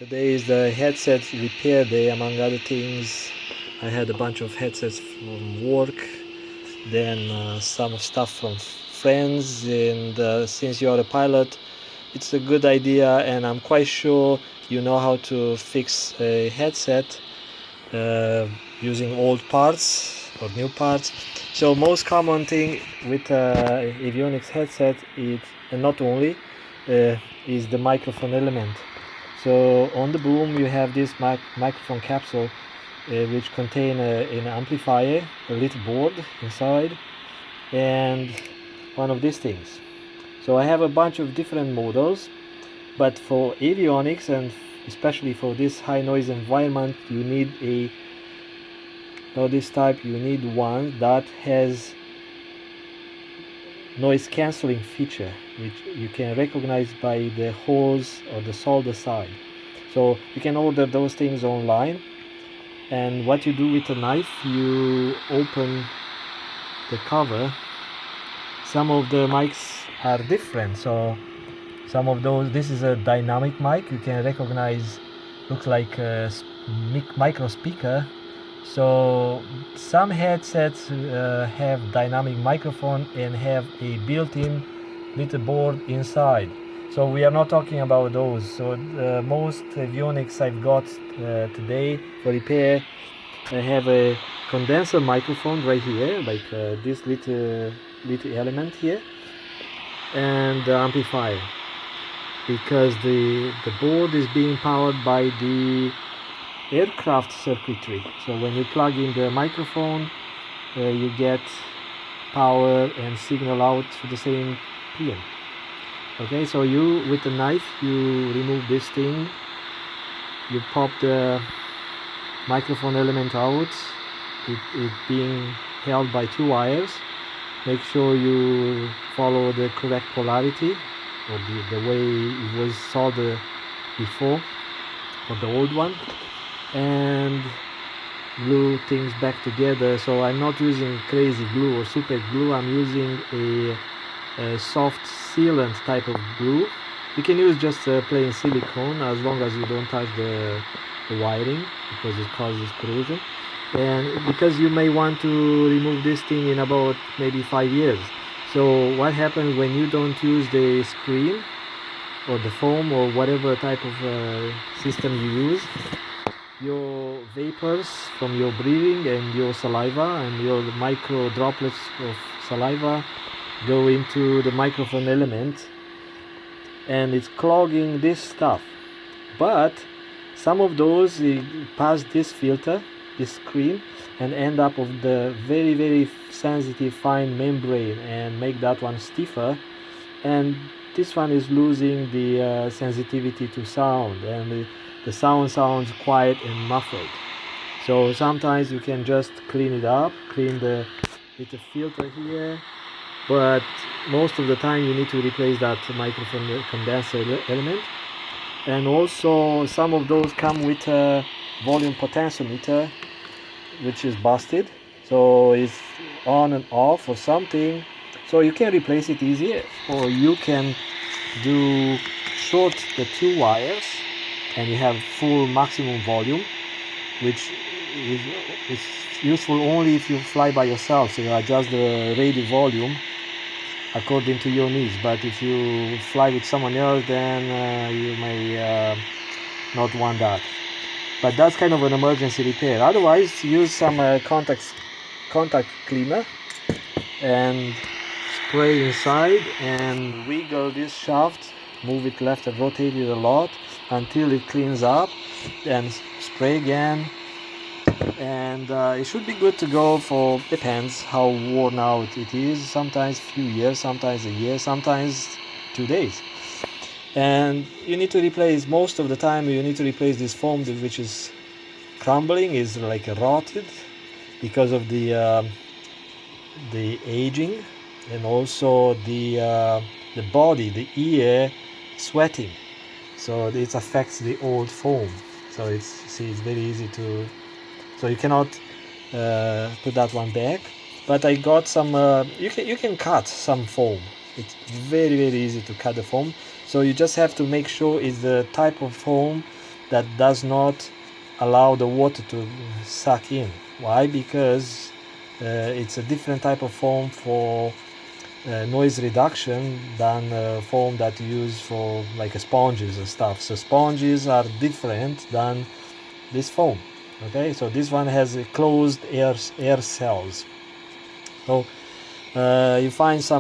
Today is the headset repair day, among other things. I had a bunch of headsets from work, then some stuff from friends, and since you're a pilot, it's a good idea, and I'm quite sure you know how to fix a headset uh, using old parts or new parts. So most common thing with Avionics headset is, and not only, is the microphone element. So on the boom you have this microphone capsule which contain an amplifier, a little board inside, and one of these things. So I have a bunch of different models, but for avionics and especially for this high noise environment, you need this type. You need one that has noise cancelling feature, which you can recognize by the holes or the solder side. So you can order those things online, and what you do with a knife, you open the cover. Some of the mics are different, so some of those, this is a dynamic mic, you can recognize, looks like a micro speaker. So some headsets have dynamic microphone and have a built-in little board inside. So we are not talking about those. So most avionics I've got today for repair have a condenser microphone right here, like this little element here, and the amplifier, because the board is being powered by the aircraft circuitry. So when you plug in the microphone, you get power and signal out to the same pin. Okay, so you, with the knife, you remove this thing, you pop the microphone element out, it being held by two wires. Make sure you follow the correct polarity, or the way it was soldered before, or the old one, and glue things back together. So I'm not using crazy glue or super glue, I'm using a soft sealant type of glue. You can use just plain silicone as long as you don't touch the wiring, because it causes corrosion. And because you may want to remove this thing in about maybe 5 years. So what happens when you don't use the screen or the foam or whatever type of system you use, your vapors from your breathing and your saliva and your micro droplets of saliva go into the microphone element, and it's clogging this stuff. But some of those pass this filter, this screen, and end up of the very sensitive fine membrane and make that one stiffer, and this one is losing the sensitivity to sound, and the sound sounds quiet and muffled. So sometimes you can just clean it up, clean the little filter here, but most of the time you need to replace that microphone condenser element. And also some of those come with a volume potentiometer which is busted, so it's on and off or something. So you can replace it easy, or you can short the two wires and you have full maximum volume, which is useful only if you fly by yourself, so you adjust the radio volume according to your needs. But if you fly with someone else, then you may not want that. But that's kind of an emergency repair. Otherwise, use some contact cleaner and spray inside and wiggle this shaft, move it left and rotate it a lot until it cleans up, then spray again, and it should be good to go for, depends how worn out it is, sometimes a few years, sometimes a year, sometimes 2 days. And you need to replace, most of the time you need to replace this foam which is crumbling, is like rotted because of the aging, and also the body, the ear sweating, so it affects the old foam. So it's very easy to, so you cannot put that one back. But I got some, you can cut some foam. It's very easy to cut the foam. So you just have to make sure it's the type of foam that does not allow the water to suck in. Why? Because it's a different type of foam for noise reduction than foam that you use for like sponges and stuff. So sponges are different than this foam. Okay, so this one has closed air cells. So you find some